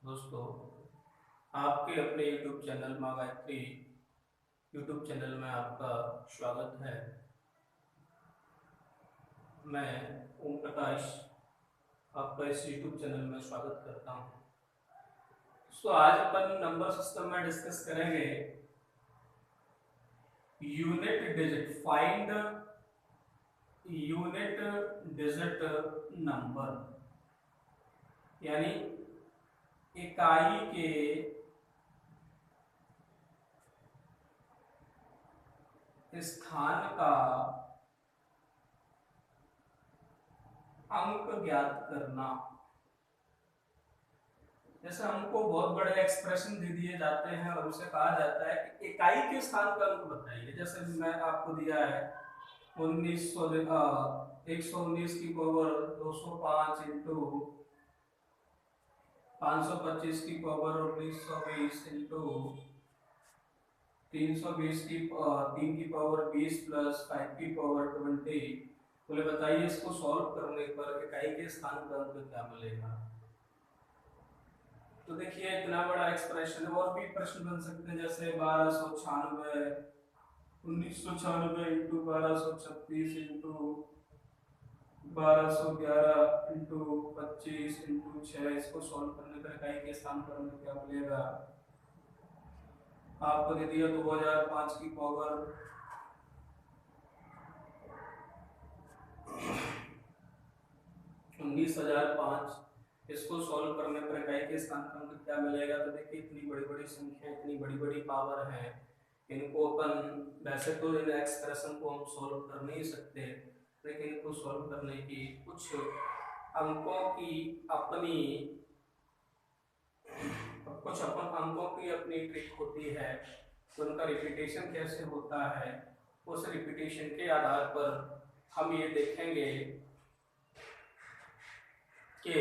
दोस्तों, आपके अपने YouTube चैनल माँ गायत्री YouTube चैनल में आपका स्वागत है। मैं ओम प्रकाश आपका इस YouTube चैनल में स्वागत करता हूँ। दोस्तों, आज अपन नंबर सिस्टम में डिस्कस करेंगे unit digit, find unit digit number, यानी इकाई के स्थान का अंक ज्ञात करना। जैसे हमको बहुत बड़े एक्सप्रेशन दे दिए जाते हैं और उसे कहा जाता है कि इकाई के स्थान का अंक बताइए। जैसे मैं आपको दिया है 119 की पावर 205 इंटू 525 की पावर 1920 इंटू 320 की 3 की पावर 20 प्लस 5 की पावर 20। बोले बताइए इसको सॉल्व करने पर इकाई के स्थान का अंक क्या मिलेगा। तो देखिए इतना बड़ा एक्सप्रेशन है। और भी प्रश्न बन सकते हैं, जैसे 1296 1996 इंटू 1236 इंटू 1211 इंटू 25 इंटू 6। इसको सॉल्व करने पर इकाई के स्थान पर हमें क्या मिलेगा। आपको दे दिया 2005 की पावर 19,005। इसको सॉल्व करने पर इकाई के स्थान पर हमें क्या मिलेगा। तो देखिए इतनी बड़ी बड़ी संख्या, इतनी बड़ी बड़ी पावर है, इनको अपन वैसे तो इन एक्सप्रेशन को हम सॉल्व कर नहीं सकते, लेकिन इनको सॉल्व करने की कुछ अंकों की अपनी ट्रिक होती है। तो उनका रिपीटेशन कैसे होता है, उस रिपीटेशन के आधार पर हम ये देखेंगे कि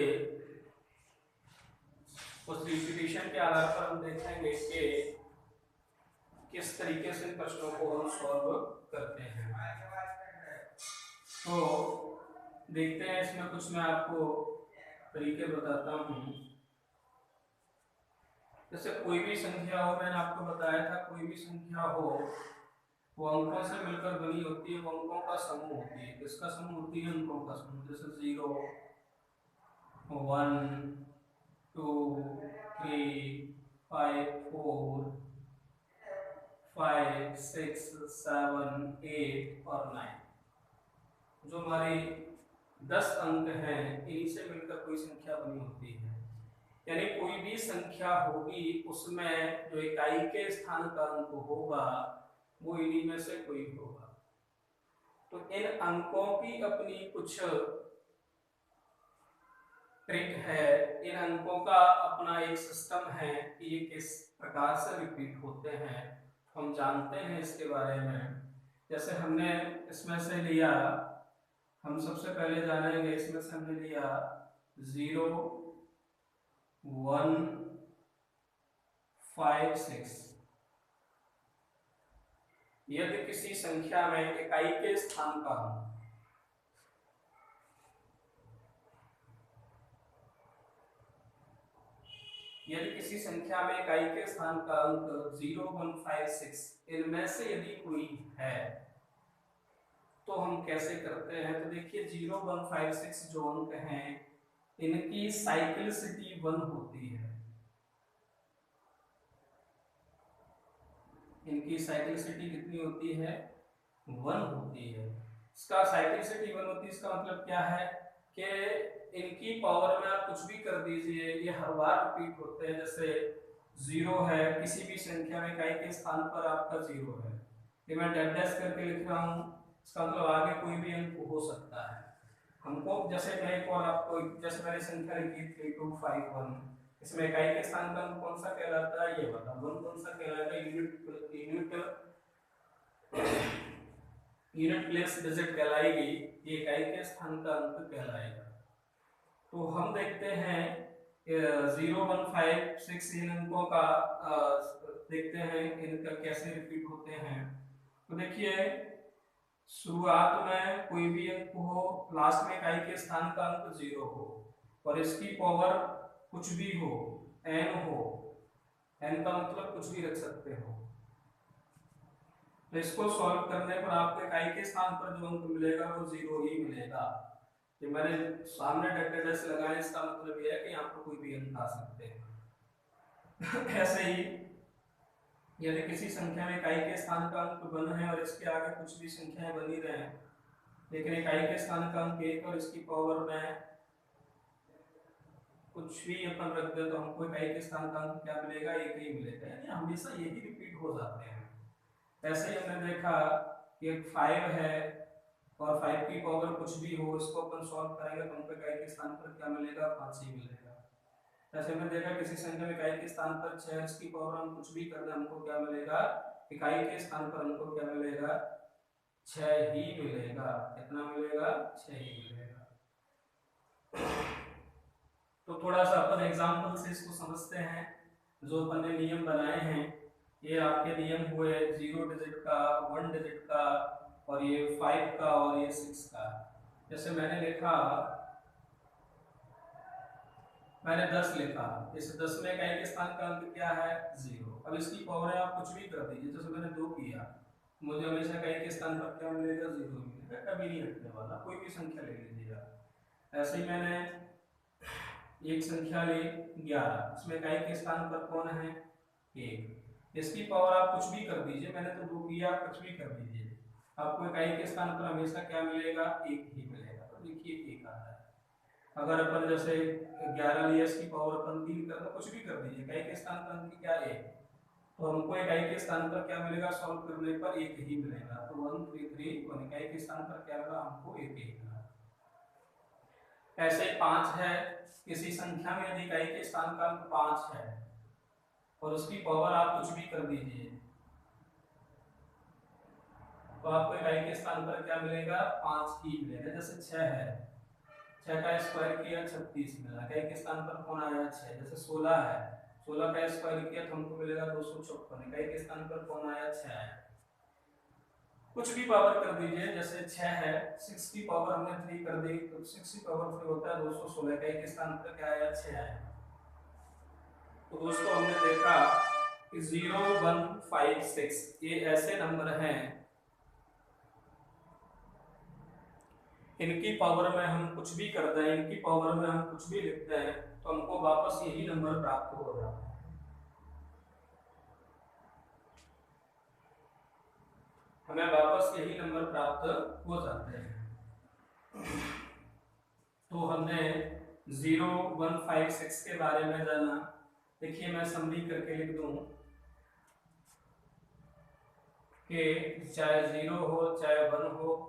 किस तरीके से प्रश्नों को हम सॉल्व करते हैं। तो देखते हैं, इसमें कुछ मैं आपको तरीके बताता हूँ। जैसे कोई भी संख्या हो, मैंने आपको बताया था कोई भी संख्या हो वो अंकों से मिलकर बनी होती है, वो अंकों का समूह होती है। किसका समूह होती है? अंकों का समूह। जैसे 0 1 2 3 5 4 5 6 7 8 और 9, जो हमारे 10 अंक हैं, इन्हीं से मिलकर कोई संख्या बनी होती है। यानी कोई भी संख्या होगी उसमें जो इकाई के स्थान का अंक होगा वो इन्हीं में से कोई होगा। तो इन अंकों की अपनी कुछ ट्रिक है, इन अंकों का अपना एक सिस्टम है कि ये किस प्रकार से रिपीट होते हैं, हम जानते हैं इसके बारे में। जैसे हमने इसमें से लिया, हम सबसे पहले जानेंगे, इसमें से हमने लिया 0 1 5 6। यदि किसी संख्या में इकाई के स्थान का अंक इकाई के स्थान का अंक 0 1 5 6 इनमें से यदि कोई है तो हम कैसे करते हैं। तो देखिए 0 1 5 6 जो अंक हैं इनकी साइक्लिसिटी 1 होती है। इनकी साइक्लिसिटी कितनी होती है? 1 होती है। इसका साइक्लिसिटी 1 होती है, इसका मतलब क्या है कि इनकी पावर में आप कुछ भी कर दीजिए, ये हर बार रिपीट होते हैं। जैसे 0 है, किसी भी संख्या में इकाई के स्थान पर आपका 0 है, ये मैं डैश डैश करके लिख रहा हूँ, इसका मतलब आगे कोई भी अंक हो सकता है। हमको जैसे मैं एक और आपको, जैसे मैंने संख्या लिखी 3251, इसमें इकाई के स्थान का अंक कौन सा कहलाता है? ये वाला 1 कौन सा कहलाता है? यूनिट प्लेस डिजिट कहलाएगी, ये इकाई के स्थान का अंक कहलाएगा। तो हम देखते हैं 0 1 5 6 इन अंकों का देखते हैं इनका कैसे रिपीट होते हैं। तो देखिए शुरुआत में कोई भी अंक हो, लास्ट में इकाई के स्थान का अंक 0 हो और इसकी पावर कुछ भी हो, n हो, n का मतलब कुछ भी रख सकते हो, तो इसको सॉल्व करने पर आपको इकाई के स्थान पर जो अंक मिलेगा वो 0 ही मिलेगा। ये मैंने सामने डेल्टा डैश लगाया, इसका मतलब ये है कि यहाँ पर कोई भी अंक आ सकते हैं। ऐसे ही यदि किसी संख्या में इकाई के स्थान का अंक 1 है और इसके आगे कुछ भी संख्याएं बनी रहे, लेकिन इकाई के स्थान का अंक 1 और इसकी पावर में कुछ भी अपन रख दे तो हमको इकाई के स्थान का अंक क्या मिलेगा, 1 ही मिलेगा, यानी हमेशा यही रिपीट हो जाते हैं। ऐसे ही हमने देखा कि एक 5 है और 5 की पावर कुछ भी हो, इसको अपन सॉल्व करेंगे तो हमको इकाई के स्थान पर क्या मिलेगा, 5 ही मिलेगा। ऐसे हमने देखा किसी संख्या में इकाई के स्थान पर 6, इसकी पावर हम कुछ भी कर दें हमको क्या मिलेगा, इकाई के स्थान पर हमको क्या मिलेगा, 6 ही मिलेगा। कितना मिलेगा, 6 ही मिलेगा। तो थोड़ा सा अपन एग्जांपल से इसको समझते हैं। जो अपन ने नियम बनाए हैं ये आपके नियम हुए 0 डिजिट का, 1 डिजिट का, और ये 5 का और ये 6 का। जैसे मैंने लिखा, मैंने 10 लिखा, इस 10 में इकाई के स्थान का अंक क्या है, 0। अब इसकी पावर आप कुछ भी कर दीजिए, जैसे मैंने 2 किया, मुझे हमेशा इकाई के स्थान पर क्या मिलेगा, 0 मिलेगा, कभी नहीं रखने वाला, कोई भी संख्या ले लीजिएगा। ऐसे ही मैंने एक संख्या ली 11, इसमें इकाई के स्थान पर कौन है, 1। इसकी पावर आप कुछ भी कर दीजिए, मैंने तो 2 किया, आप कुछ भी कर दीजिए, आपको इकाई के स्थान पर हमेशा क्या मिलेगा, 1 ही मिलेगा। तो देखिए 1 आता है। अगर अपन जैसे 11 लिया, इसकी पावर अपन 3 कर, कुछ भी कर दीजिए, इकाई के स्थान पर अंक क्या, 1, तो हमको इकाई के स्थान पर क्या मिलेगा, सॉल्व करने पर 1 ही मिलेगा। तो 1 3 3 1, इकाई के स्थान पर क्या मिला, हमको 1 ही मिला। ऐसे 5 है, किसी संख्या में यदि इकाई के स्थान का अंक 5 है और उसकी पावर आप कुछ भी कर दीजिए, तो आपको इकाई के स्थान पर क्या मिलेगा, 5 ही मिलेगा। जैसे 6 है, 6 का स्क्वायर किया 36 मिला, इकाई के स्थान पर कौन आया, 6। जैसे 16 है, 16 का स्क्वायर किया तो हमको मिलेगा 256, इकाई के स्थान पर कौन आया, 6 आया। कुछ भी पावर कर दीजिए, जैसे 6 है, 6 की पावर हमने 3 कर दी, तो 6 की पावर 3 होता है 216, इकाई के स्थान पर क्या आया, 6 आया। तो दोस्तों हमने देखा कि 0 1 5 6 ये ऐसे नंबर हैं, इनकी पावर में हम कुछ भी कर दें, इनकी पावर में हम कुछ भी लिखते हैं तो हमको वापस यही नंबर प्राप्त हो जाता है। हमें वापस यही नंबर प्राप्त हो जाते हैं। तो हमने 0 1 5 6 के बारे में जाना। देखिए मैं समरी करके लिख दूं कि चाहे 0 हो, चाहे 1 हो,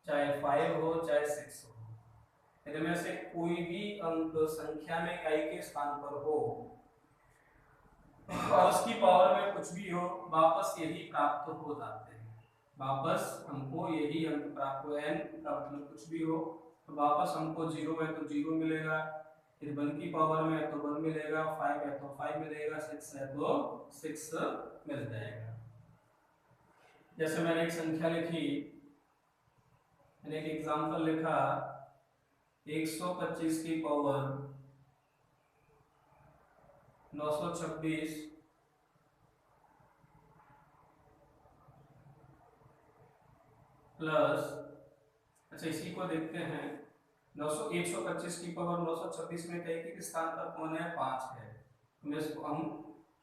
चाहे 5 हो, चाहे 6 हो, इनमें से कोई भी अंक संख्या में इकाई के स्थान पर हो और उसकी पावर में कुछ भी हो, वापस यही प्राप्त हो जाते हैं। वापस हमको यही अंक प्राप्त हो, n का मतलब कुछ भी हो, तो वापस हमको 0 है तो 0 मिलेगा, फिर 1 की पावर में है तो 1 मिलेगा, 5 है तो 5 मिलेगा, 6 है तो 6 मिल जाएगा। जैसे मैंने एक संख्या लिखी, मैंने एक एग्जांपल लिखा, 125 की पावर 926 प्लस, अच्छा इसी को देखते हैं, 125 की पावर 926 में इकाई के स्थान पर कौन है, 5 है।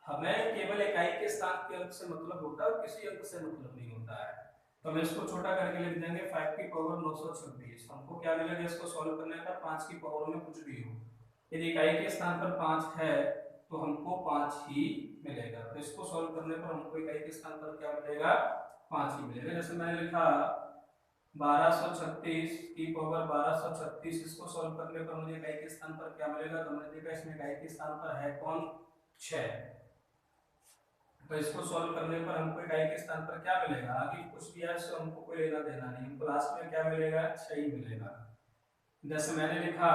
हमें केवल इकाई के स्थान के अंक से मतलब होता है और किसी अंक से मतलब नहीं होता है, तो हम इसको छोटा करके लिख देंगे 5 की पावर 926। हमको क्या मिलेगा, इसको सॉल्व करने पर 5 की पावर में कुछ भी हो, यदि इकाई के स्थान पर 5 है तो हमको 5 ही मिलेगा। तो इसको सॉल्व करने पर हमको इकाई के स्थान पर क्या मिलेगा, 5 ही मिलेगा। जैसे मैंने लिखा 1236 की पावर 1236, इसको सॉल्व करने पर मुझे इकाई के स्थान पर क्या मिलेगा, तो हमने देखा इसमें इकाई के स्थान पर है कौन, 6, तो इसको सॉल्व करने पर हमको इकाई के स्थान पर क्या मिलेगा, आगे कुछ दिया है तो हमको कोई लेना देना नहीं, हमको लास्ट में क्या मिलेगा, 6 ही मिलेगा। जैसे मैंने लिखा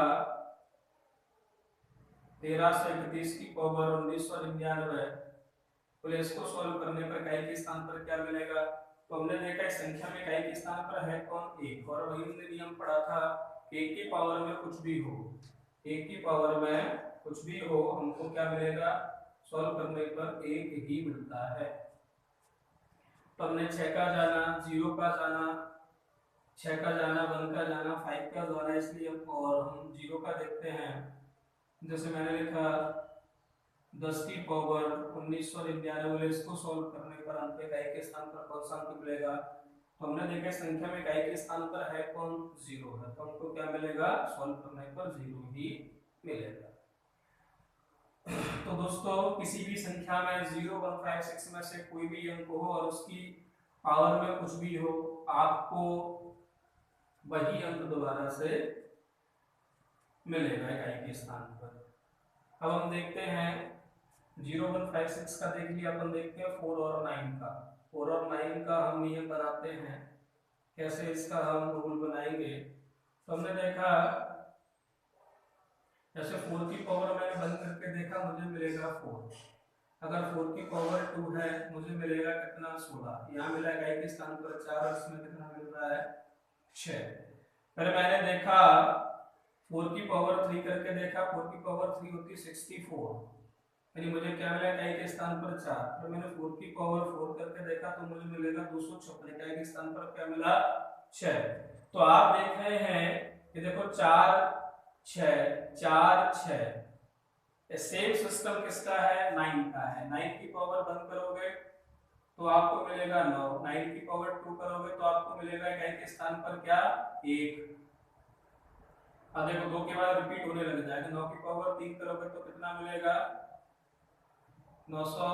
1331 की पावर 1999, तो इसको सॉल्व करने पर इकाई के स्थान पर क्या मिलेगा, तो हमने देखा इस संख्या में इकाई के स्थान पर है कौन, 1, और वही हमने नियम पढ़ा था कि 1 की पावर में कुछ भी हो, 1 की पावर में कुछ भी हो हमको क्या मिलेगा, सॉल्व करने पर एक ही मिलता है। तो हमने 6 का जाना, 0 का जाना, 6 का जाना, 1 का जाना, 5 का जाना, इसलिए और हम 0 का देखते हैं। जैसे मैंने लिखा 10 की पावर 1999, इसको सॉल्व करने पर हमको इकाई के स्थान पर कौन सा अंक मिलेगा, तो हमने देखा संख्या में इकाई के स्थान पर है कौन, 0 है, तो हमको क्या मिलेगा, सॉल्व करने पर 0 ही मिलेगा। तो दोस्तों किसी भी संख्या में 0, 1, 5, 6 में से कोई भी अंक हो और उसकी पावर में कुछ भी हो, आपको वही अंक दोबारा से मिलेगा इकाई के स्थान पर। अब हम देखते हैं 0, 1, 5, 6 का देख लिया, अपन देखते हैं 4 और 9 का। 4 और 9 का हम नियम बनाते हैं, कैसे इसका हम रूल बनाएंगे। तो हमने देखा जैसे 4 की पावर मैंने बंद करके देखा, मुझे मिलेगा 4। अगर 4 की पावर 2 है मुझे मिलेगा कितना, 16। यहाँ मिला इकाई के स्थान पर 4 और इसमें कितना मिल रहा है, 6। फिर मैंने देखा 4 की पावर 3 करके देखा, 4 की पावर 3 होती है 64, यानी मुझे क्या मिला इकाई के स्थान पर 4। फिर मैंने 4 की पावर 4 करके देखा तो मुझे मिलेगा 256, इकाई के स्थान पर क्या मिला, 6। तो आप देख रहे हैं कि देखो 4 6 4 6, सेम सिस्टम किसका है, 9 का है। 9 की पावर 1 करोगे तो आपको मिलेगा 9, 9 की पावर 2 करोगे तो आपको मिलेगा इकाई के स्थान पर क्या, 1। अब देखो 2 के बाद रिपीट होने लग जाएगा, 9 की पावर 3 करोगे तो कितना मिलेगा, 900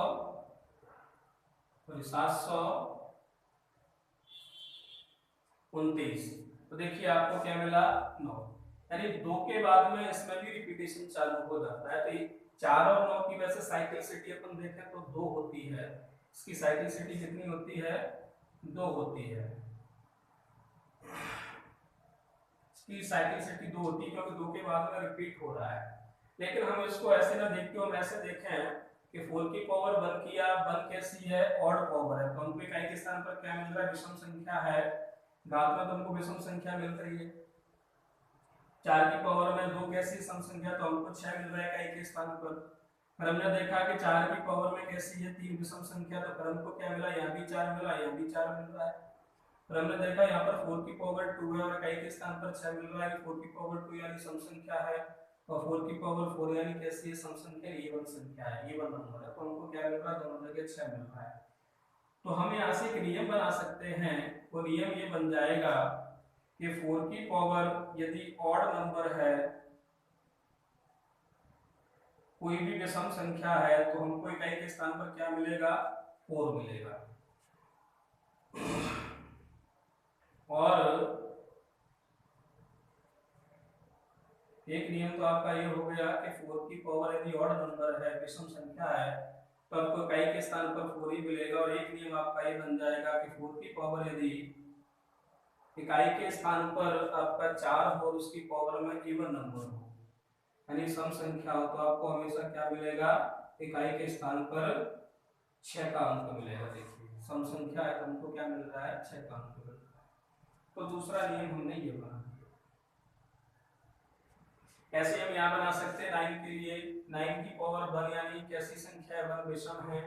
729। तो देखिए आपको क्या मिला, 9। यानी 2 के बाद में इसमें भी रिपीटेशन चालू हो जाता है। तो 4 और 9 की वैसे साइक्लिसिटी अपन देखें तो 2 होती है, इसकी साइक्लिसिटी कितनी होती है, 2 होती है, इसकी साइक्लिसिटी 2 होती है क्योंकि 2 के बाद में रिपीट हो रहा है। लेकिन हम इसको ऐसे ना देखते हो, हम ऐसे देखें कि 4 की पावर 1 किया, 1 कैसी है, ऑड पावर है, तो हमको इकाई के स्थान पर क्या मिल रहा है, विषम संख्या है, घात में तो हमको विषम संख्या मिल रही है। 4 की पावर में 2 कैसी सम संख्या, तो हमको 6 मिल रहा है इकाई के स्थान पर। फिर हमने देखा कि 4 की पावर में कैसी है, 3 विषम संख्या, तो फिर हमको क्या मिला, यहाँ भी 4 मिला, यहाँ भी 4 मिल रहा है। फिर हमने देखा यहाँ पर 4 की पावर 2 है और इकाई के स्थान पर 6 मिल रहा है, 4 की पावर 2 यानी सम संख्या है, और 4 की पावर 4 यानी कैसी है, सम संख्या, इवन संख्या है, इवन नंबर है, तो हमको क्या मिल रहा है, दोनों जगह 6 मिल रहा है। तो हम यहाँ से एक नियम बना सकते हैं, वो नियम ये बन जाएगा कि 4 की पावर यदि ऑड नंबर है, कोई भी विषम संख्या है, तो हमको इकाई के स्थान पर क्या मिलेगा, 4 मिलेगा। और एक नियम तो आपका ये हो गया कि 4 की पावर यदि ऑड नंबर है, विषम संख्या है, तो आपको इकाई के स्थान पर 4 ही मिलेगा। और एक नियम आपका ये बन जाएगा कि 4 की पावर यदि इकाई के स्थान पर आपका 4 हो और उसकी पावर में इवन नंबर हो, यानी सम संख्या हो, तो आपको हमेशा क्या मिलेगा, इकाई के स्थान पर 6 का अंक मिलेगा। देखिए सम संख्या है तो हमको क्या मिल रहा है, 6 का अंक मिल रहा है। तो दूसरा नियम हमने ये बना। ऐसे हम यहाँ बना सकते हैं 9 के लिए, 9 की पावर 1 यानी कैसी संख्या है, 1 विषम है,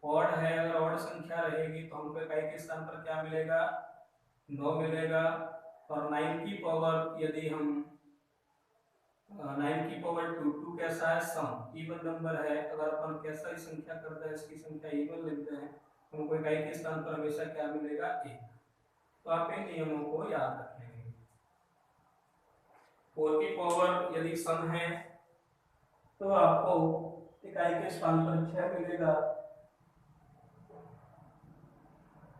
ऑड है, अगर ऑड संख्या रहेगी तो हमको इकाई के स्थान पर क्या मिलेगा, 9 मिलेगा। और 9 की पावर यदि हम 9 की पावर 2, 2 कैसा है, सम, इवन नंबर है, अगर अपन कैसा ही संख्या करते हैं, इसकी संख्या इवन लिखते हैं, तो हमको इकाई के स्थान पर हमेशा क्या मिलेगा, 1। तो आप इन नियमों को याद रखेंगे। 4 की पावर यदि सम है तो आपको इकाई के स्थान पर 6 मिलेगा,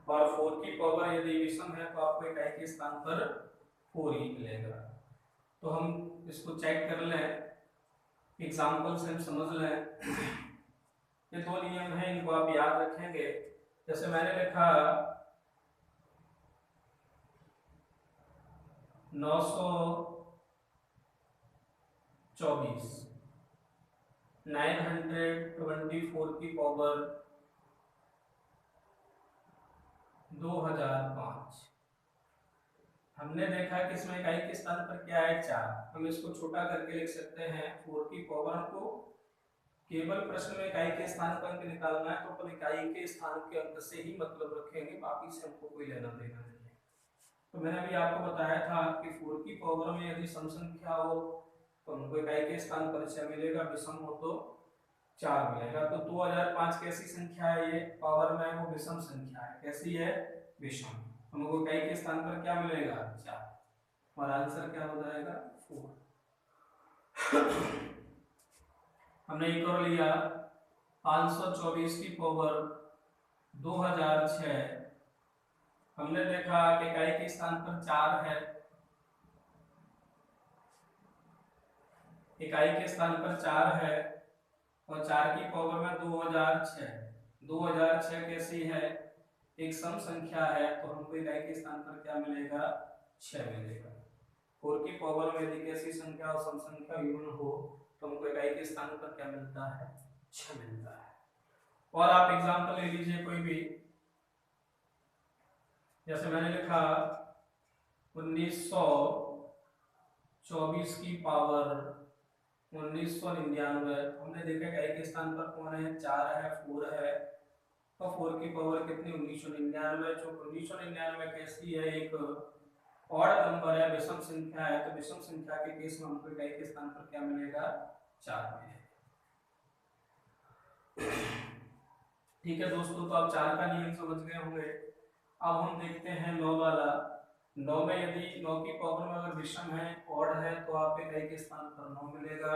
और 4 की पावर यदि विषम है तो आपको इकाई के स्थान पर 4 ही मिलेगा। तो हम इसको चेक कर लें, एग्जाम्पल से हम समझ लें। ये 2 नियम हैं, इनको आप याद रखेंगे। जैसे मैंने लिखा 924, 924 की पावर 2005, हमने देखा कि इसमें इकाई के स्थान पर क्या है 4। हम इसको छोटा करके लिख सकते हैं 4 की पावर को। केवल प्रश्न में इकाई के स्थान पर अंक निकालना है तो अपन इकाई के स्थान के अंक से ही मतलब रखेंगे, बाकी से हमको कोई लेना देना नहीं है। तो मैंने अभी आपको बताया था कि 4 की पावर में यदि सम संख्या हो तो हमको इकाई के स्थान पर 6 मिलेगा, विषम हो तो 4 मिलेगा। तो 2005 कैसी संख्या है, ये पावर में वो विषम संख्या है। कैसी है? विषम। हमको इकाई के स्थान पर क्या मिलेगा? 4, और आंसर क्या हो जाएगा? 4। हमने एक और लिया 524 की पावर 2006। हमने देखा कि इकाई के स्थान पर 4 है, इकाई के स्थान पर 4 है और 4 की पावर में 2006। 2006 कैसी है? एक सम संख्या है, तो हमको इकाई के स्थान पर क्या मिलेगा? 6 मिलेगा। 4 की पावर में यदि कैसी संख्या और सम संख्या यूनियन हो तो हमको इकाई के स्थान पर क्या मिलता है? 6 मिलता है। और आप एग्जांपल ले लीजिए कोई भी, जैसे मैंने लिखा 1924 की पावर 1999। हमने देखा इकाई के स्थान पर कौन है? 4 है, 4 है, तो 4 की पावर कितनी? 1999। जो 1999 कैसी है? एक ऑड नंबर है, विषम संख्या है, तो विषम संख्या के केस में हमको इकाई के स्थान पर क्या मिलेगा? 4 मिलेगा। ठीक है दोस्तों, तो आप 4 का नियम समझ गए होंगे। अब हम देखते हैं 9 वाला। 9 में यदि 9 की पावर में अगर विषम है, ऑड है, तो आपको इकाई के स्थान पर 9 मिलेगा।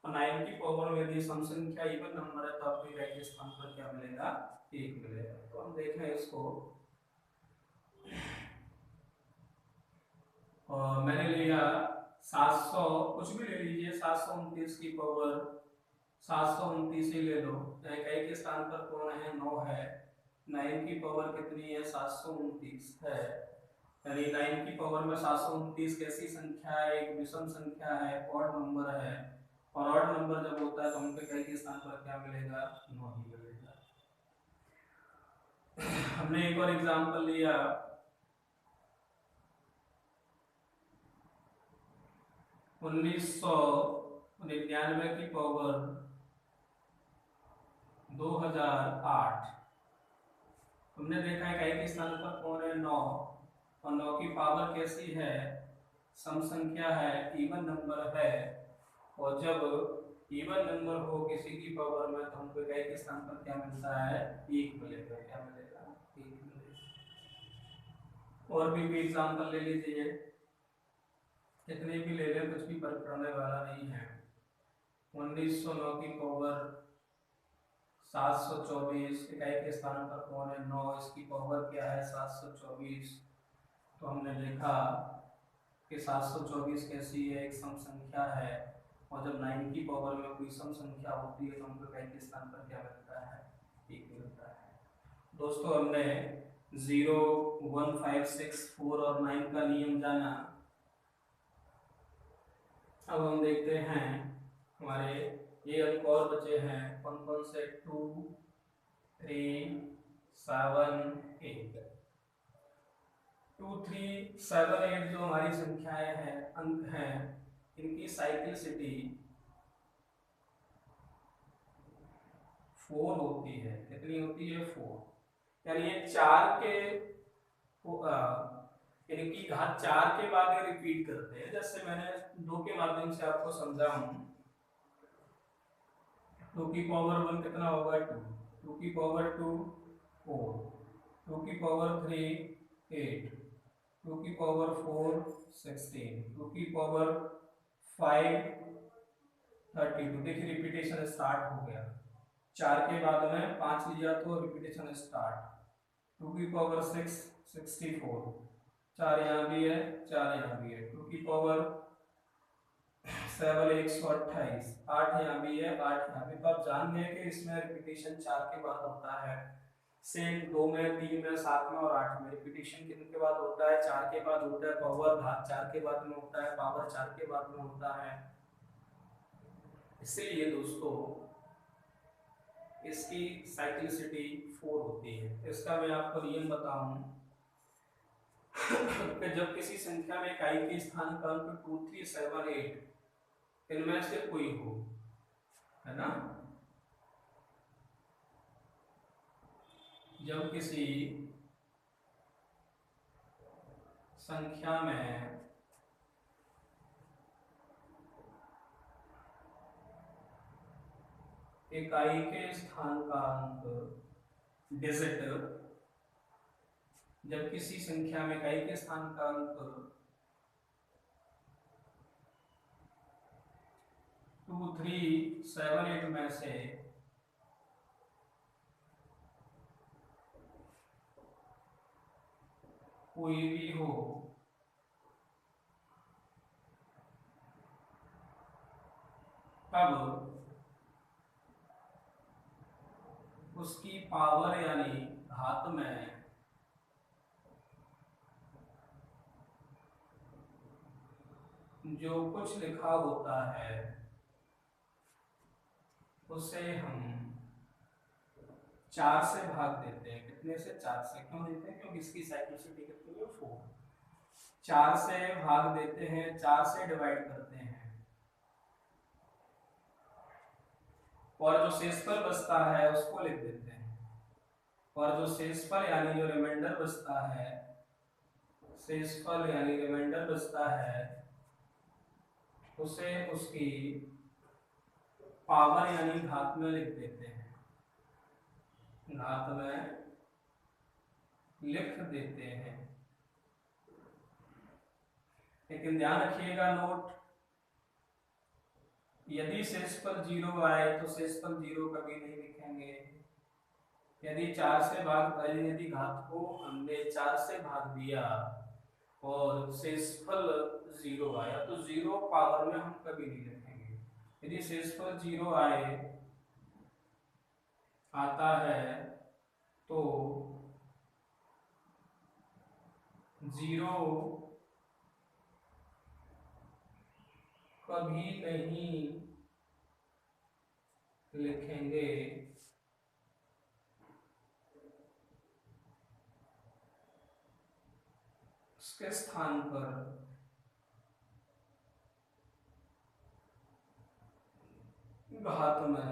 और 9 की पावर में यदि सम संख्या इवन नंबर है तो आपको इकाई के स्थान पर क्या मिलेगा? 1 मिलेगा। तो हम देखें इसको, और मैंने लिया 700, कुछ भी ले लीजिए, 729 की पावर 729 ही ले लो। इकाई के स्थान पर कौन है? 9 है। 9 की पावर कितनी है? 729 है। यानी 9 की पावर में 729 कैसी संख्या है? एक विषम संख्या है, ऑड नंबर है, और ऑड नंबर जब होता है तो हमको इकाई के स्थान पर क्या मिलेगा? 9 ही मिलेगा। हमने एक और एग्जांपल लिया 1999 की पावर 2008। हमने देखा इकाई के स्थान पर कौन है? 9, और 9 की पावर कैसी है? सम संख्या है, इवन नंबर है, और जब इवन नंबर हो किसी की पावर में तो हमको इकाई के स्थान पर क्या मिलता है? 1 मिलेगा। क्या मिलेगा? 1 मिलेगा। और भी एग्जांपल ले लीजिए, कितने भी ले लें कुछ भी फर्क पड़ने वाला नहीं है। 1909 की पावर 724, इकाई के स्थान पर कौन है? 9, इसकी पावर क्या है? 724। तो हमने देखा कि 724 कैसी है? एक सम संख्या है, और जब 9 की पावर में कोई सम संख्या होती है तो हमको इकाई के स्थान पर क्या मिलता है? 1 मिलता है। दोस्तों, हमने 0, 1, 5, 6, 4 और 9 का नियम जाना। अब हम देखते हैं हमारे ये अंक और बचे हैं, कौन कौन से? 2, 3, 7, 8। 2, 3, 7, 8 जो हमारी संख्याएं हैं, अंक हैं, इनकी साइक्लिसिटी 4 होती है। कितनी होती है? 4। यानी ये 4 के इनकी घात 4 के बाद ये रिपीट करते हैं। जैसे मैंने 2 के माध्यम से आपको समझा हूं, 2 की पावर 1 कितना होगा? 2, 2 की पावर 2 4, 2 की पावर 3 8, 2 की पावर 4 16, 2 की पावर 5 32। देखिए रिपीटेशन स्टार्ट हो गया। 4 के बाद में 5 लिया तो रिपीटेशन स्टार्ट। 2 की पावर 6 64, 4 यहाँ भी है, 4 यहाँ भी है। 2 की पावर 7 128, 8 यहाँ भी है, 8 यहाँ भी। तो आप जान गए कि इसमें रिपीटेशन 4 के बाद होता है। सेम 2 में, 3 में, 7 में और 8 में रिपीटेशन किन के बाद होता है? 4 के बाद होता है। पावर घात 4 के बाद में होता है, पावर 4 के बाद में होता है। इसलिए दोस्तों इसकी साइक्लिसिटी 4 होती है। इसका मैं आपको नियम बताऊं, कि जब किसी संख्या में इकाई के स्थानांक 2, 3, 7, 8 इनमें से कोई हो, है ना, जब किसी संख्या में इकाई के स्थानांक डिजिट, जब किसी संख्या में इकाई के स्थानांक 2, 3, 7, 8 में से कोई भी हो, तब उसकी पावर यानी घात में जो कुछ लिखा होता है उसे हम 4 से भाग देते हैं। कितने से? 4 से। क्यों देते हैं? क्योंकि इसकी साइक्लिसिटी कितनी है? 4। 4 से भाग देते हैं, 4 से डिवाइड करते हैं, और जो शेषफल बचता है उसको लिख देते हैं। और जो शेषफल यानी जो रिमाइंडर बचता है, शेषफल यानी रिमाइंडर बचता है, उसे उसकी पावर यानी घात में लिख देते हैं, घात में लिख देते हैं। लेकिन ध्यान रखिएगा, नोट, यदि शेषफल 0 आए तो शेषफल 0 कभी नहीं लिखेंगे। यदि 4 से भाग, यदि घात को हमने 4 से भाग दिया और शेषफल 0 आया तो 0 पावर में हम कभी नहीं लिखेंगे। यदि शेषफल 0 आता है तो 0 कभी नहीं लिखेंगे। उसके स्थान पर घात में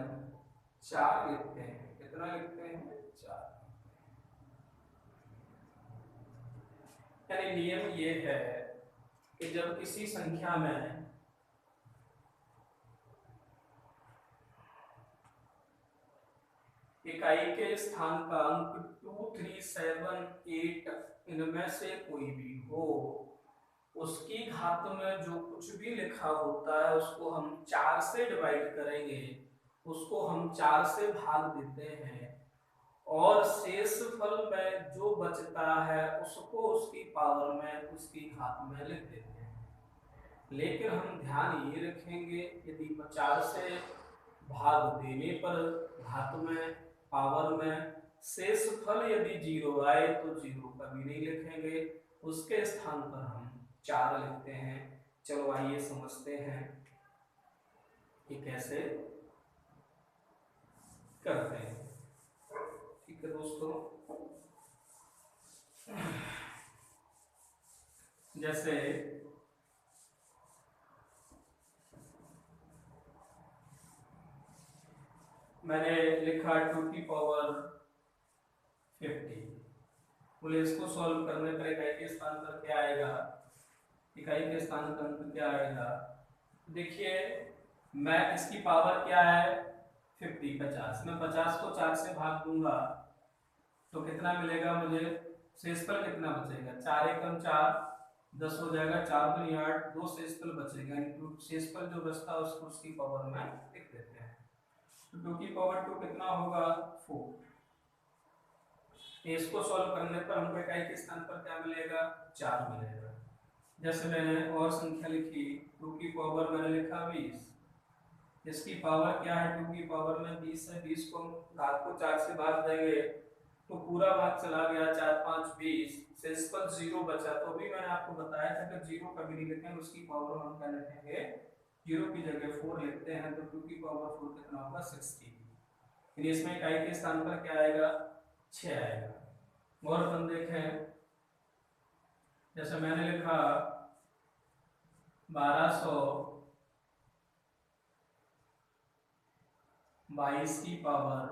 4 लिखते हैं। कितना लिखते हैं? 4। यानी नियम ये है कि जब किसी संख्या में इकाई के स्थानांक 2, 3, 7, 8 इनमें से कोई भी हो, उसकी घात में जो कुछ भी लिखा होता है उसको हम 4 से डिवाइड करेंगे, उसको हम 4 से भाग देते हैं, और शेषफल में जो बचता है उसको उसकी पावर में, उसकी घात में लिख देते हैं। लेकिन हम ध्यान ये रखेंगे, यदि 4 से भाग देने पर घात में, पावर में शेषफल यदि 0 आए तो 0 कभी नहीं लिखेंगे, उसके स्थान पर हम 4 लिखते हैं। चलो आइए समझते हैं कि कैसे करते हैं। ठीक है दोस्तों, जैसे मैंने लिखा 2 की पावर 50, बोले इसको सॉल्व करने पर इकाई के स्थान पर क्या आएगा? इकाई के स्थान पर क्या आएगा? देखिए, मैं इसकी पावर क्या है? 50, 50। मैं 50 को 4 से भाग दूंगा तो कितना मिलेगा मुझे? शेषफल कितना बचेगा? 4 एकम 4, 10 हो जाएगा, 4 दूनी 8, 2 शेषफल बचेगा। यानी शेषफल जो बचता है उसको उसकी पावर में लिख देते हैं। तो 2 की पावर 2 कितना होगा? 4। इसको सॉल्व करने पर हमको इकाई के स्थान पर क्या मिलेगा? 4 मिलेगा। जैसे मैंने और संख्या लिखी, 2 की पावर मैंने लिखा 20, इसकी पावर क्या है? 2 की पावर में 20 है, 20 को घात को 4 से भाग देंगे तो पूरा भाग चला गया, 4, 5, 20, शेषफल 0 बचा। तो अभी मैंने आपको बताया था कि 0 कभी नहीं लिखेंगे, उसकी पावर हम क्या लिखेंगे? 0 की जगह 4 लिखते हैं, तो 2 की पावर 4 कितना होगा? 60। यानी इसमें इकाई के स्थान पर क्या आएगा? 6 आएगा। और अपन देखें, जैसे मैंने लिखा 1222 की पावर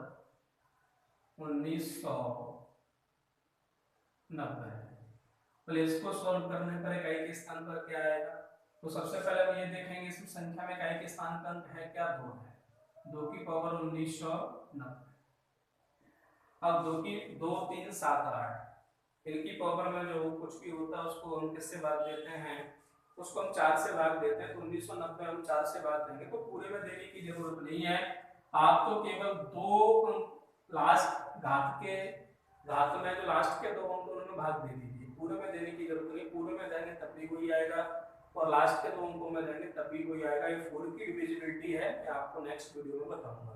1990। तो इसको सॉल्व करने पर इकाई के स्थान पर क्या आएगा? तो सबसे पहले हम ये देखेंगे इसमें संख्या में इकाई के स्थान का अंक है क्या? 2 है। 2 की पावर 1990। अब 2 की 2 3 7 8 इनकी पावर में जो कुछ भी होता है उसको हम किससे भाग देते हैं? उसको हम 4 से भाग देते हैं। तो 1990 हम 4 से भाग देंगे तो पूरे में देने की जरूरत नहीं है। आप तो केवल 2 अंक लास्ट घात में जो लास्ट के 2 अंक उनमें भाग दे दीजिए। पूरे में देने की जरूरत नहीं। पूरे में देंगे तब भी वही आएगा और लास्ट के 2 अंकों में देंगे तब भी वही आएगा। ये 4 की डिविजिबिलिटी है, मैं आपको नेक्स्ट वीडियो में बताऊंगा।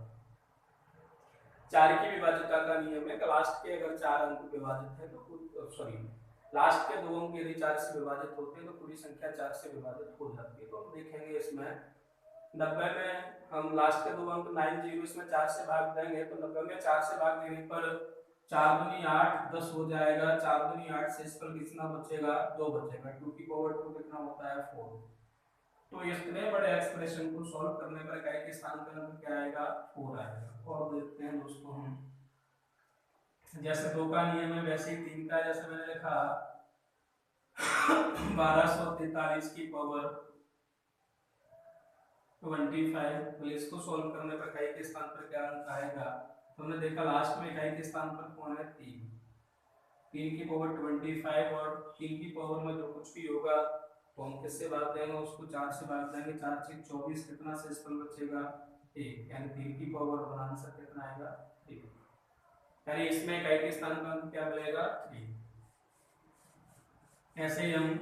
4 की विभाज्यता का नियम है कि लास्ट के अगर 4 अंक विभाजित है तो लास्ट के 2 अंक यदि 4 से विभाजित होते हैं तो पूरी संख्या 4 से विभाजित हो जाती है। तो हम देखेंगे इसमें 90 में हम लास्ट के 2 अंक 90 इसमें 4 से भाग देंगे तो 90 में 4 से भाग देने पर 4 दूनी 8 10 हो जाएगा। 4 दूनी 8 से इस पर कितना बचेगा? 2 बचेगा। 2 की पावर 2 कितना होता है? 4। तो इतने बड़े एक्सप्रेशन को सॉल्व करने पर इकाई के स्थान पर अंक क्या आएगा? 4 आएगा। और देखते हैं दोस्तों हम, जैसे 2 का नियम है वैसे ही 3 का। जैसे मैंने लिखा 1243 की पावर 25। तो इसको सॉल्व करने पर इकाई के स्थान पर क्या अंक आएगा? तो हमने देखा लास्ट में इकाई के स्थान पर कौन है? 3। 3 की पावर 25 और 3 की पावर में जो कुछ भी होगा तो हम किससे भाग देंगे? उसको 4 से भाग देंगे। 4 से 24 कितना से इस पर बचेगा? 1। यानी 3 की पावर वन आंसर कितना आएगा? 3। यानी इसमें इकाई के स्थान का अंक क्या मिलेगा? 3। ऐसे ही हम,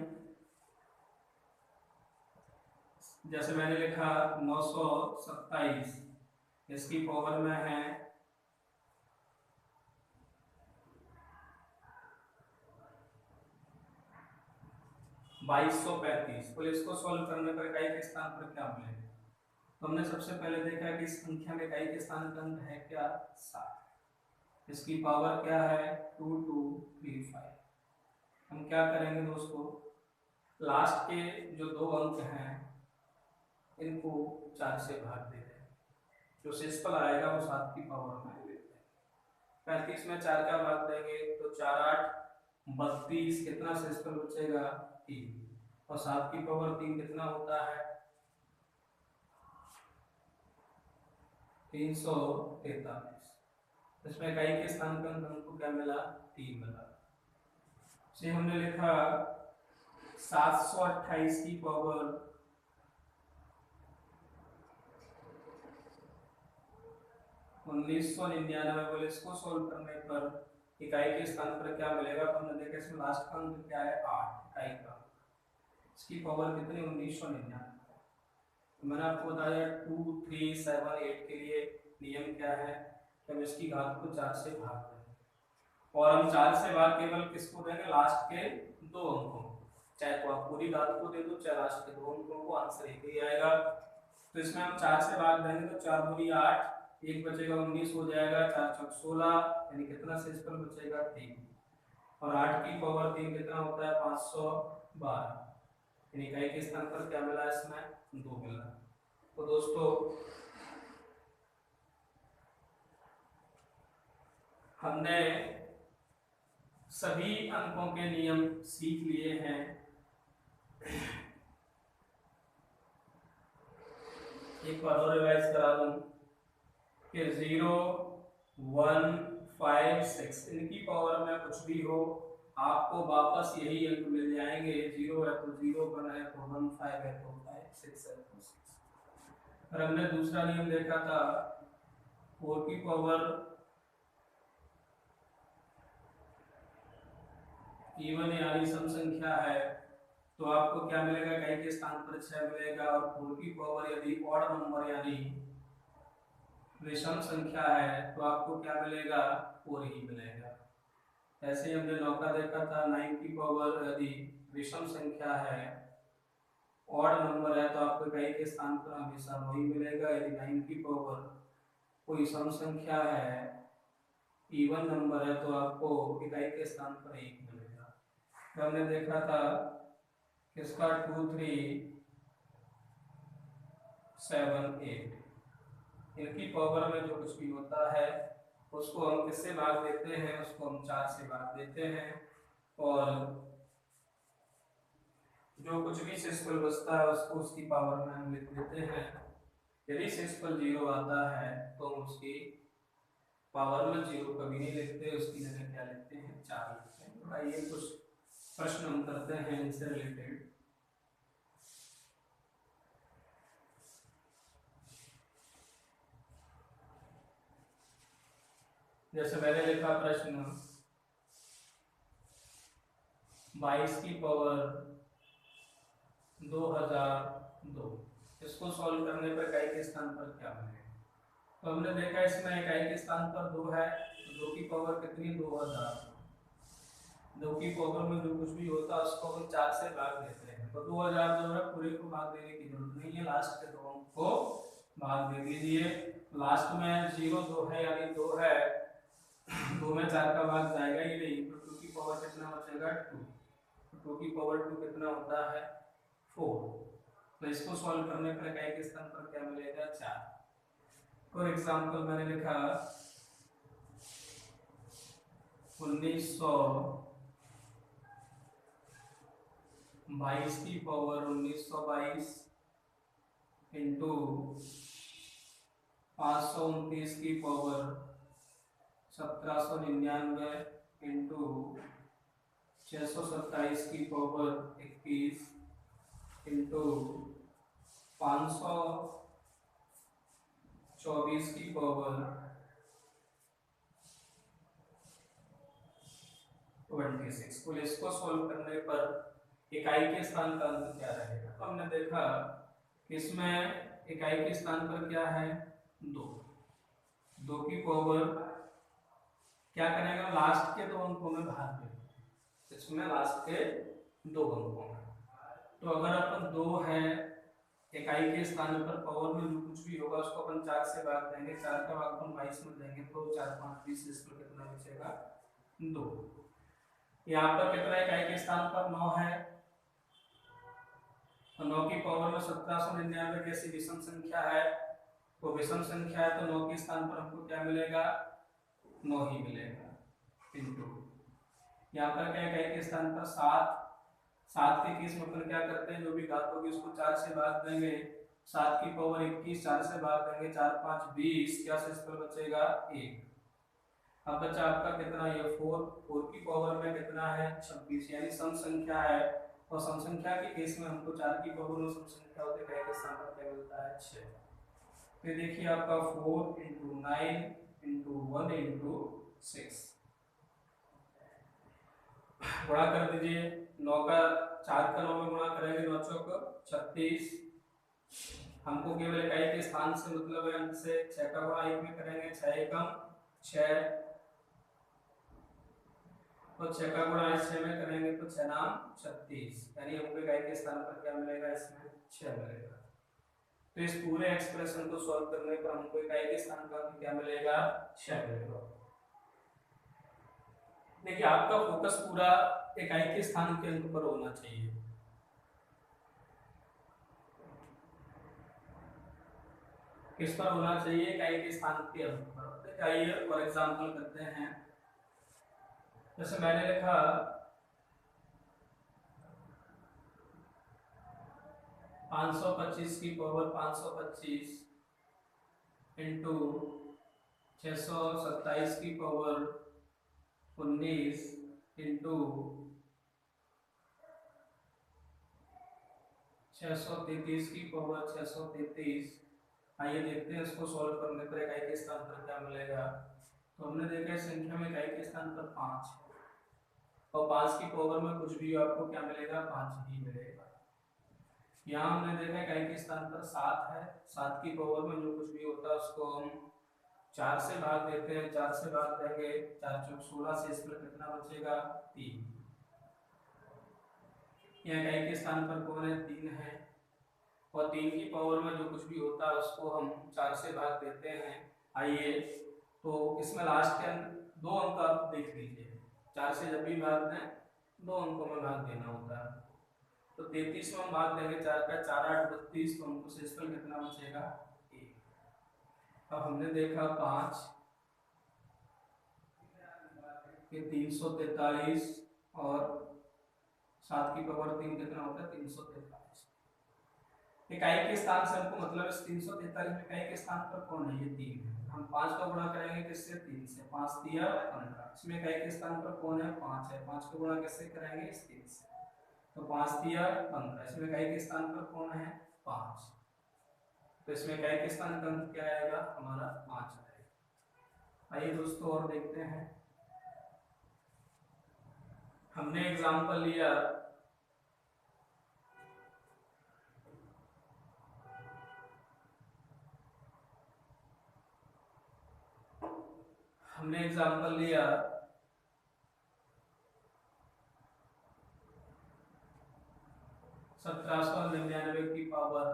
जैसे मैंने लिखा 927 इसकी पावर में है 2235। तो इसको सॉल्व करने पर इकाई के स्थान पर क्या मिलेगा? तो हमने सबसे पहले देखा कि इस संख्या में इकाई के स्थान का अंक है क्या? 7। इसकी पावर क्या है? 2235। हम क्या करेंगे दोस्तों? लास्ट के जो 2 अंक हैं इनको 4 से भाग देते हैं। जो शेषफल आएगा वो 7 की पावर में देते हैं। 35 में 4 का भाग देंगे तो 4 8 32 कितना शेषफल बचेगा? 3। और 7 की पावर 3 कितना होता है? 343। इसमें इकाई के स्थान पर हमको क्या मिला? 3 मिला। से हमने लिखा 728 की पावर 1999। बोले इसको सॉल्व करने पर इकाई के स्थान पर क्या मिलेगा? तो हमने देखा इसमें लास्ट का अंक क्या है? 8 इकाई का। इसकी पावर कितनी? 1999। तो मैंने आपको बताया 2 3 7 8 के लिए नियम क्या है कि हम इसकी घात को 4 से भाग देंगे और हम 4 से भाग केवल किसको देंगे? लास्ट के 2 अंकों। चाहे तो आप पूरी घात को दे दो चाहे लास्ट के 2 अंकों को, आंसर एक ही आएगा। तो इसमें हम 4 से भाग देंगे तो 4 दूनी 8 1 बचेगा 19 हो जाएगा। 4 चौक 16 यानी कितना शेषफल बचेगा? 3। और 8 की पावर 3 कितना होता है? 512। यानी इकाई के स्थान पर क्या मिला? इसमें 2 मिला। तो दोस्तों हमने सभी अंकों के नियम सीख लिए हैं। एक बार और रिवाइज करा दूं कि 0 1 5 6 इनकी पावर में कुछ भी हो आपको वापस यही अंक मिल जाएंगे। 0 है तो 0, 1 है तो 1, 5 है तो 5, 6 है तो 6। और हमने दूसरा नियम देखा था 4 की पावर इवन यानी सम संख्या है तो आपको क्या मिलेगा? इकाई के स्थान पर 6 मिलेगा। और 4 की पावर यदि ऑड नंबर यानी विषम संख्या है तो आपको क्या मिलेगा? 4 ही मिलेगा। ऐसे ही हमने 9 का देखा था 9 की पावर यदि विषम संख्या है ऑड नंबर है तो आपको इकाई के स्थान पर हमेशा वही मिलेगा। यदि 9 की पावर कोई सम संख्या है इवन नंबर है तो आपको इकाई के स्थान पर 1 मिलेगा। तो हमने देखा था किसका 2378, इनकी पावर में जो कुछ भी होता है उसको हम किससे भाग देते हैं, उसको हम 4 से भाग देते हैं, और जो कुछ भी सिस्पल बचता है उसको उसकी पावर में हम लिख देते हैं। यदि सिस्पल 0 आता है तो हम उसकी पावर में 0 कभी नहीं लिखते, उसकी जगह क्या लिखते हैं, 4 लिखते हैं। तो आइए कुछ प्रश्न हम करते हैं इनसे रिलेटेड। जैसे मैंने लिखा प्रश्न 22 की पावर 2002, इसको सॉल्व करने पर इकाई के स्थान पर क्या मिलेगा। तो हमने देखा इसमें इकाई के स्थान पर 2 है, तो 2 की पावर कितनी, 2000। 2 की पावर में जो कुछ भी होता है उसको हम 4 से भाग देते हैं, तो 2000 जो है पूरे को भाग देने की जरूरत नहीं है, लास्ट के 2 अंक को भाग दे दीजिए। लास्ट में 0 2 है यानी 2 है, 2 में 4 का भाग जाएगा ही नहीं, तो 2 की पावर कितना बचेगा, 2। 2 की पावर 2 कितना होता है, 4। तो इसको सॉल्व करने पर इकाई के स्थान पर क्या मिलेगा, 4। फॉर एग्जाम्पल मैंने लिखा 1922 की पावर 1922 इंटू 529 की पावर 1799 इंटू 627 की पावर 21 इंटू 524 की पावर 26। तो इसको सॉल्व करने पर इकाई के स्थान का अंक क्या रहेगा। तो हमने देखा इसमें इकाई के स्थान पर क्या है, 2। 2 की पावर क्या करेगा, लास्ट के 2 अंकों में भाग देगा, इसमें लास्ट के 2 अंकों में। तो अगर अपन 2 है इकाई के स्थान पर, पावर में जो कुछ भी होगा उसको अपन 4 से भाग देंगे, 4 का भाग अपन 22 में देंगे, तो 4 5 20, इस पर कितना बचेगा, 2। यहाँ पर कितना इकाई के स्थान पर 9 है, तो 9 की पावर में 1799 कैसी विषम संख्या है, तो विषम संख्या है, तो 9 के स्थान पर हमको क्या मिलेगा, 9 ही मिलेगा, इंटू यहाँ पर क्या इकाई के स्थान पर 7। 7 के केस में अपन क्या करते हैं, जो भी घात होगी उसको 4 से भाग देंगे, 7 की पावर 21 4 से भाग देंगे, 4 5 20, क्या से इस पर बचेगा 1। अब बचा आपका कितना, ये 4। 4 की पावर में कितना है, 26, यानी सम संख्या है, और सम संख्या के केस में हमको 4 की पावर में सम संख्या होते इकाई के स्थान पर क्या मिलता है, 6। तो देखिए आपका 4 इंटू 9 इंटू 1 इंटू 6, गुणा कर दीजिए। 9 का 4 का 9 में गुणा करेंगे, 9 चौक 36। हमको केवल इकाई के स्थान से मतलब है, अंक से 6 का गुणा 1 में करेंगे, 6 एकम 6, तो 6 का गुणा 6 में करेंगे तो 6 नाम 36, यानी हमको इकाई के स्थान पर क्या मिलेगा, इसमें 6 मिलेगा। तो इस पूरे एक्सप्रेशन को सॉल्व करने पर हमको इकाई के स्थान का क्या मिलेगा, 6 मिलेगा। देखिए आपका फोकस पूरा इकाई के स्थान के अंक पर होना चाहिए। किस पर होना चाहिए, इकाई के स्थान के अंक पर। आइए फॉर एग्जांपल करते हैं, जैसे मैंने लिखा 525 की पावर 525 इंटू 627 की पावर 19 इंटू 633 की पावर 633। आइए देखते हैं इसको सॉल्व करने पर इकाई के स्थान पर क्या मिलेगा। तो हमने देखा इस संख्या में इकाई के स्थान पर 5 है, और 5 की पावर में कुछ भी आपको क्या मिलेगा, 5 ही मिलेगा। यहाँ हमने देखा इकाई के स्थान पर 7 है, 7 की पावर में जो कुछ भी होता है उसको हम 4 से भाग देते हैं, 4 से भाग देंगे, 4 चौक 16 से इस पर कितना बचेगा, 3। यहाँ इकाई के स्थान पर कौन है, 3 है, और 3 की पावर में जो कुछ भी होता है उसको हम 4 से भाग देते हैं। आइए तो इसमें लास्ट के अंक 2 अंक आप देख लीजिए, 4 से जब भी भाग दें 2 अंकों में भाग देना होता है। तो 33 में हम भाग देंगे 4 का, 4 8 32, तो हमको शेषफल कितना बचेगा 1। अब हमने देखा 5 ये 343 और 7 की पावर 3 कितना होता है 343। इकाई के स्थान से हमको मतलब इस 343 में इकाई के स्थान पर कौन है, ये 3 है। हम 5 का गुणा करेंगे किससे 3 से, 5 दिया 15। इसमें इकाई के स्थान पर कौन है 5 है, 5 का गुणा किससे करेंगे इस 3 से, तो 5 दिया 15। इसमें इकाई के स्थान पर कौन है 5, तो इसमें इकाई के स्थान का अंक क्या आएगा हमारा 5 आएगा। आइए दोस्तों और देखते हैं। हमने एग्जांपल लिया हमने एग्जांपल लिया 1799 की पावर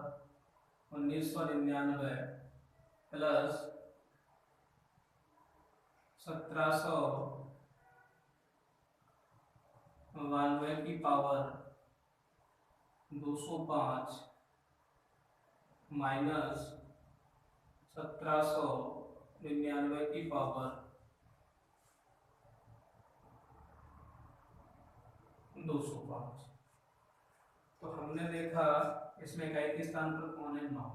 1999 प्लस 1792 की पावर 205 माइनस 1799 की पावर 205। तो हमने देखा इसमें इकाई के स्थान पर कौन है 9,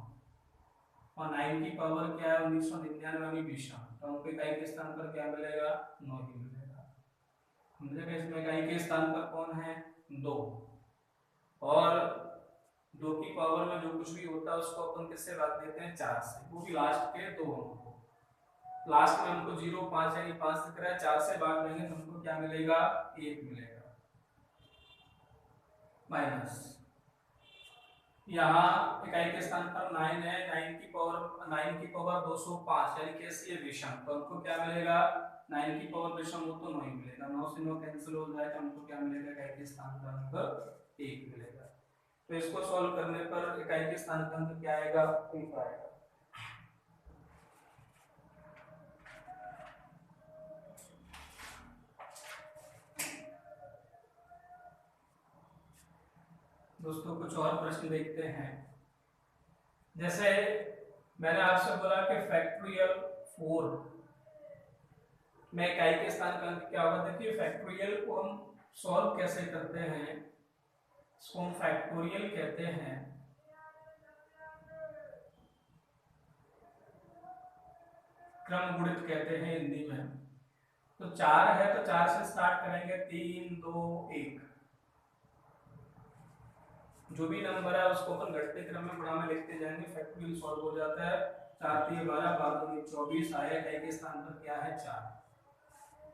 और 9 की पावर क्या है 1999 विषम, तो हमको इकाई के स्थान पर क्या मिलेगा 9 ही मिलेगा। हमने देखा इसमें इकाई के स्थान पर कौन है 2, और 2 की पावर में जो कुछ भी होता है उसको अपन किससे भाग देते हैं 4 से, वो भी लास्ट के 2 अंकों। लास्ट में हमको 0 5 यानी 5 दिख रहा है, 4 से भाग देंगे तो हमको क्या मिलेगा 1 मिलेगा। माइनस यहाँ इकाई के स्थान पर 9 है, 9 की पावर 205 यानी कैसी है विषम, तो हमको क्या मिलेगा 9 की पावर विषम हो तो 9 ही मिलेगा। 9 से 9 कैंसिल हो जाए तो हमको क्या मिलेगा इकाई के स्थान का अंक 1 मिलेगा। तो इसको सॉल्व करने पर इकाई के स्थान का अंक क्या आएगा 1 आएगा। दोस्तों कुछ और प्रश्न देखते हैं। जैसे मैंने आपसे बोला कि फैक्टोरियल 4 में इकाई के स्थान का अंक क्या होगा। देखिए फैक्टोरियल को हम सॉल्व कैसे करते हैं, इसको हम फैक्टोरियल कहते हैं। क्रम गुणित कहते हैं हिंदी में। तो 4 है तो 4 से स्टार्ट करेंगे, 3 2 1, जो भी नंबर है उसको अपन घटते क्रम में गुणा में लिखते जाएंगे, फैक्टोरियल सॉल्व हो जाता है। 4 3 12 12 24 आया, इकाई के स्थान पर क्या है 4,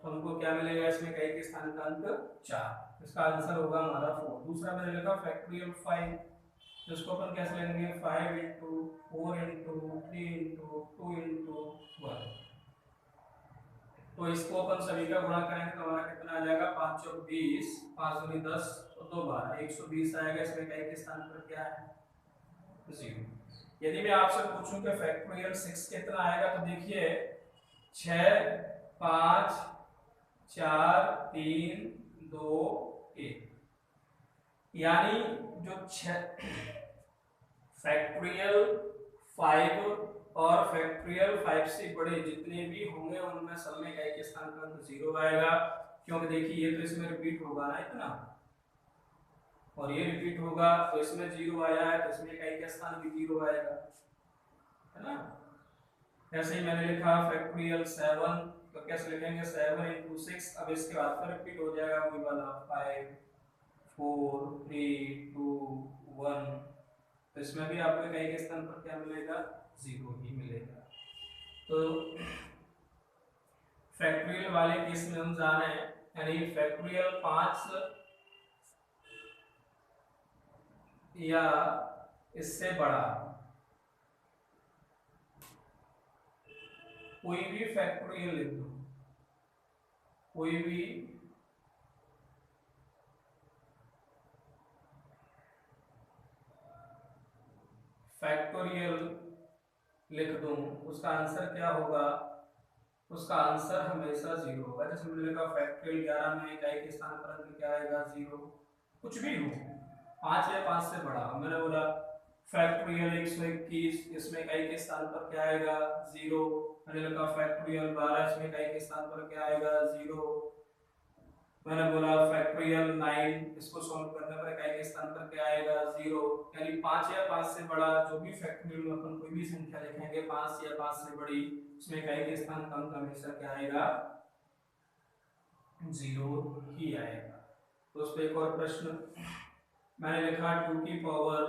तो हमको क्या मिलेगा इसमें इकाई के स्थान का अंक 4, इसका आंसर होगा हमारा 4। दूसरा मैंने लिखा फैक्टोरियल 5, जिसको अपन कैसे लेंगे 5 into 4 into 3 into 2 into 1, तो इसको अपन सभी का गुणा करेंगे तो हमारा कितना आ जाएगा 5 चौक 20, 5 दूनी 10 तो 2 12 120 आएगा। इसमें इकाई के स्थान पर क्या है 0। यदि मैं आपसे पूछूं कि फैक्टोरियल 6 कितना आएगा, तो देखिए 6 5 4 3 2 1, यानी जो फैक्टोरियल 5 और फैक्टोरियल 5 से बड़े जितने भी होंगे उनमें सब में इकाई के स्थान पर 0 आएगा, क्योंकि देखिए ये तो इसमें रिपीट होगा ना इतना, और ये रिपीट होगा तो इसमें 0 आया है तो इसमें इकाई का स्थान भी 0 आएगा, है ना। ऐसे ही मैंने लिखा फैक्टोरियल 7, तो कैसे लिखेंगे 7 into 6, अब इसके बाद फिर रिपीट हो जाएगा वही वाला 5 4 3 2 1, तो इसमें भी आपको इकाई के स्थान पर क्या मिलेगा 0 ही मिलेगा। तो फैक्टोरियल वाले केस में हम जाने यानी फैक्टोरियल 5 या इससे बड़ा कोई भी फैक्टोरियल लिख दो, कोई भी फैक्टोरियल लिख दूं, उसका आंसर क्या होगा उसका आंसर हमेशा जीरो होगा। जैसे मैंने लिखा फैक्टोरियल 11 में इकाई के स्थान पर अंक क्या आएगा, जीरो। कुछ भी हो, 5 या 5 से बड़ा। मैंने बोला फैक्टोरियल 121, इसमें इकाई के स्थान पर क्या आएगा, जीरो। मैंने लिखा फैक्टोरियल 12, इसमें इकाई के स्थान पर क्या आएगा, जीरो। मैंने बोला फैक्टोरियल 9, इसको सॉल्व करने पर इकाई के स्थान पर क्या आएगा, जीरो। यानी 5 या 5 से बड़ा जो भी फैक्टोरियल में अपन कोई भी संख्या लिखेंगे 5 या 5 से बड़ी, उसमें इकाई के स्थान का अंक हमेशा क्या आएगा, जीरो ही आएगा। तो उस पर एक और प्रश्न मैंने लिखा 2 की पावर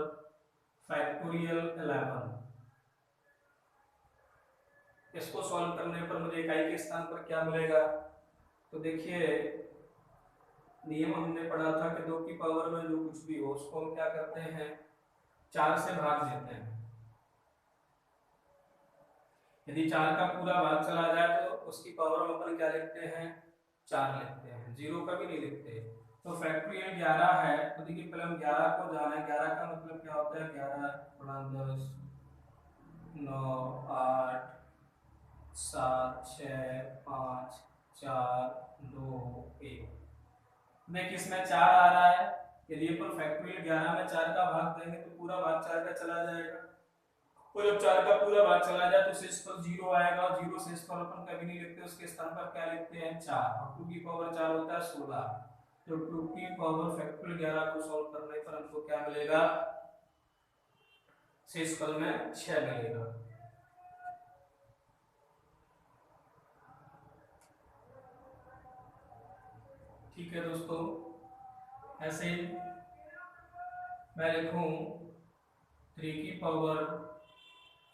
फैक्टोरियल 11, इसको सॉल्व करने पर मुझे इकाई के स्थान पर क्या मिलेगा। तो देखिए नियम हमने पढ़ा था कि 2 की पावर में जो कुछ भी हो उसको हम क्या करते हैं, 4 से भाग देते हैं। यदि 4 का पूरा भाग चला जाए तो उसकी पावर में अपन क्या लिखते हैं, 4 लिखते हैं, जीरो का भी नहीं लिखते। तो फैक्टोरियल 11 है, तो देखिए पहले हम 11 को जाने, 11 का मतलब क्या होता है, 11 गुणा 10, 9, 8, 7, 6, 5, 4, 2, 1। देखिए इसमें 4 आ रहा है, यदि अपन फैक्टोरियल 11 में 4 का भाग देंगे तो पूरा भाग 4 का चला जाएगा। और जब 4 का पूरा भाग चला जाए तो शेष पर जीरो आएगा, और जीरो शेष पर अपन कभी नहीं लिखते, उसके स्थान पर क्या लिखते हैं, 4। और 2 की पावर 4 होता है 16। तो 2 की पावर फैक्टोरियल 11 को सॉल्व करने पर हमको क्या मिलेगा, शेष फल में 6 मिलेगा। ठीक है दोस्तों, ऐसे मैं लिखूं 3 की पावर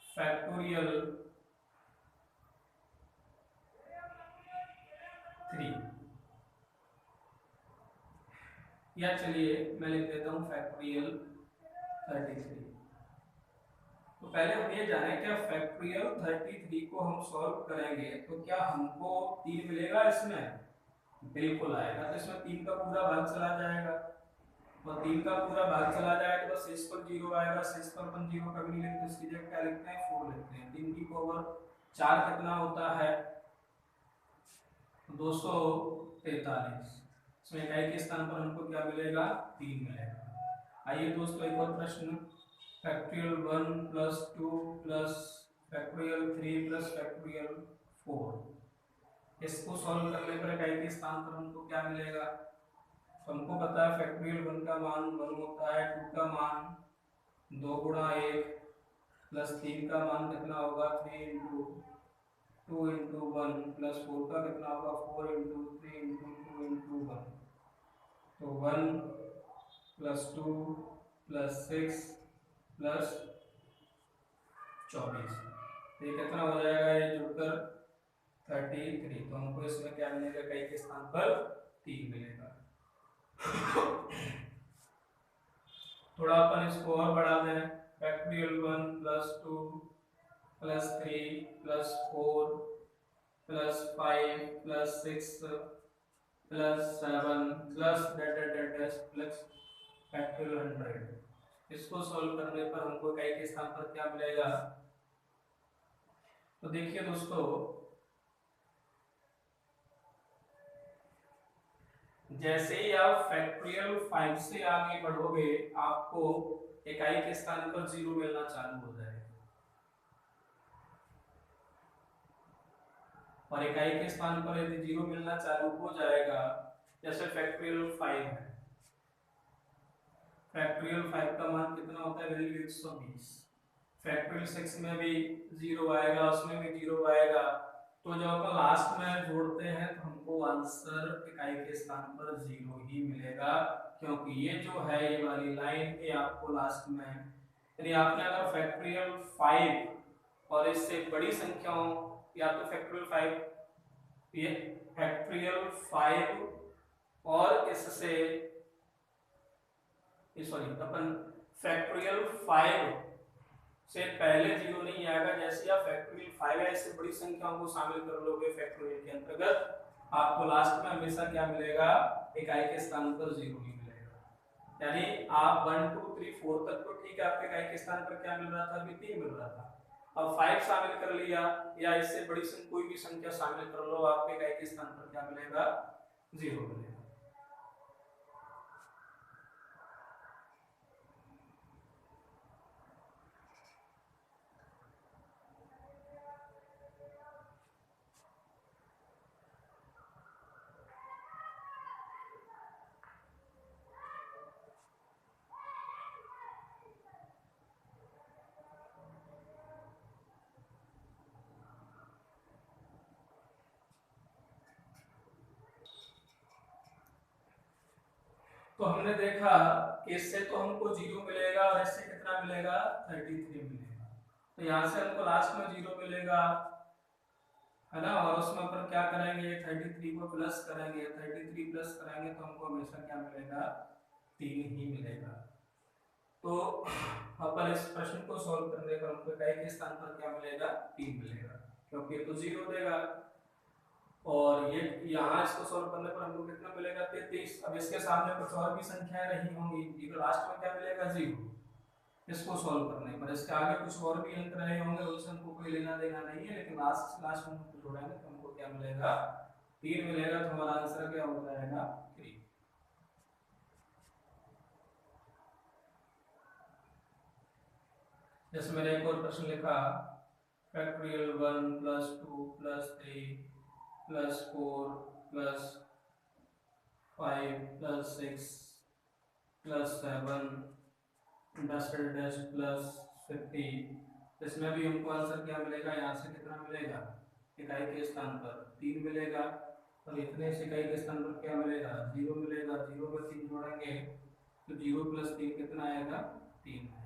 फैक्टोरियल 3, या चलिए मैं लिख देता हूं फैक्टोरियल 33। तो पहले हम ये जाने क्या फैक्टोरियल 33 को हम सॉल्व करेंगे तो क्या हमको 3 मिलेगा इसमें, बिल्कुल आएगा। तो इसमें 3 का पूरा भाग चला जाएगा, और 3 का पूरा भाग चला जाएगा तो बस शेष पर जीरो आएगा। शेष पर अपन जीरो कभी नहीं लिखते, उसकी जगह क्या लिखते हैं, 4 लिखते हैं। 3 की पावर 4 कितना होता है, 243। इसमें इकाई के स्थान पर हमको क्या मिलेगा, 3 मिलेगा। आइए दोस्तों एक और प्रश्न, factorial 1 plus 2 plus factorial 3 plus factorial 4, इसको सॉल्व करने पर इकाई के स्थान पर हमको क्या मिलेगा। तो हमको पता है फैक्टोरियल 1 का मान 1 होता है, 2 का मान 2 गुणा 1 प्लस 3 का मान कितना होगा, 3 इंटू 2 इंटू 1 प्लस 4 का कितना होगा, 4 इंटू 3 इंटू 2 इंटू 1। तो 1 प्लस 2 प्लस 6 प्लस 24, तो ये कितना हो जाएगा, ये जुड़कर 33। तो हमको इसमें क्या मिलेगा, इकाई के स्थान पर 3 मिलेगा। थोड़ा अपन इसको और बढ़ा दें, factorial 1 plus 2 plus 3 plus 4 plus 5 plus 6 plus 7 plus plus factorial 100, इसको सॉल्व करने पर हमको इकाई के स्थान पर क्या मिलेगा। तो देखिए दोस्तों, जैसे ही आप फैक्टोरियल 5 से आगे बढ़ोगे आपको इकाई के स्थान पर जीरो मिलना चालू हो जाएगा, और इकाई के स्थान पर यदि जीरो मिलना चालू हो जाएगा, जैसे फैक्टोरियल 5 है, फैक्टोरियल 5 का मान कितना होता है, वैल्यू 120। फैक्टोरियल 6 में भी जीरो आएगा, उसमें भी जीरो आएगा। तो जब अपन लास्ट में जोड़ते हैं तो हमको आंसर इकाई के स्थान पर जीरो ही मिलेगा, क्योंकि ये जो है ये वाली लाइन ये आपको लास्ट में, यदि आपने अगर फैक्टोरियल 5 और इससे बड़ी संख्याओं, या तो फैक्टोरियल 5, ये फैक्टोरियल 5 और इससे सॉरी अपन फैक्टोरियल 5 से पहले जीरो नहीं आएगा। जैसे आप फैक्टोरियल 5 है इससे बड़ी संख्याओं को शामिल कर लोगे फैक्टोरियल के अंतर्गत, आपको लास्ट में हमेशा क्या मिलेगा, इकाई के स्थान पर जीरो ही मिलेगा। यानी आप 1 2 3 4 तक तो ठीक है, आपके इकाई के स्थान पर क्या मिल रहा था, अभी 3 मिल रहा था, अब 5 शामिल कर लिया या इससे बड़ी कोई भी संख्या शामिल कर लो, आपके इकाई के स्थान पर क्या मिलेगा, 0 मिलेगा। तो हमने देखा कि इससे तो हमको 0 मिलेगा और इससे कितना मिलेगा, 33 मिलेगा। तो यहाँ से हमको लास्ट में 0 मिलेगा, है ना, और उसमें अपन क्या करेंगे, 33 को प्लस करेंगे, 33 प्लस करेंगे तो हमको हमेशा क्या मिलेगा, 3 ही मिलेगा। तो अपन इस प्रश्न को सॉल्व करने पर हमको इकाई के स्थान पर क्या मिलेगा, 3 मिलेगा, क्योंकि ये तो 0 देगा। और ये यहाँ इसको सॉल्व करने पर हमको कितना मिलेगा, 33। अब इसके सामने कुछ और भी संख्याएं रही होंगी, तो लास्ट में क्या मिलेगा, 0। इसको सॉल्व करने पर इसके आगे कुछ और भी अंक रहे होंगे, उससे हमको कोई लेना देना नहीं है, लेकिन लास्ट में हमको जोड़ेंगे तो हमको क्या मिलेगा, 3 मिलेगा। तो हमारा आंसर क्या हो जाएगा, 3। जैसे मैंने एक और प्रश्न लिखा, फैक्टोरियल 1 + 2 + 3 + 4 + 5 + 6 + 7 +50। इसमें भी हमको आंसर क्या मिलेगा, यहाँ से कितना मिलेगा, इकाई के स्थान पर 3 मिलेगा, और इतने से इकाई के स्थान पर क्या मिलेगा, 0 मिलेगा। 0 में 3 जोड़ेंगे तो 0 + 3 कितना आएगा, 3 आएगा।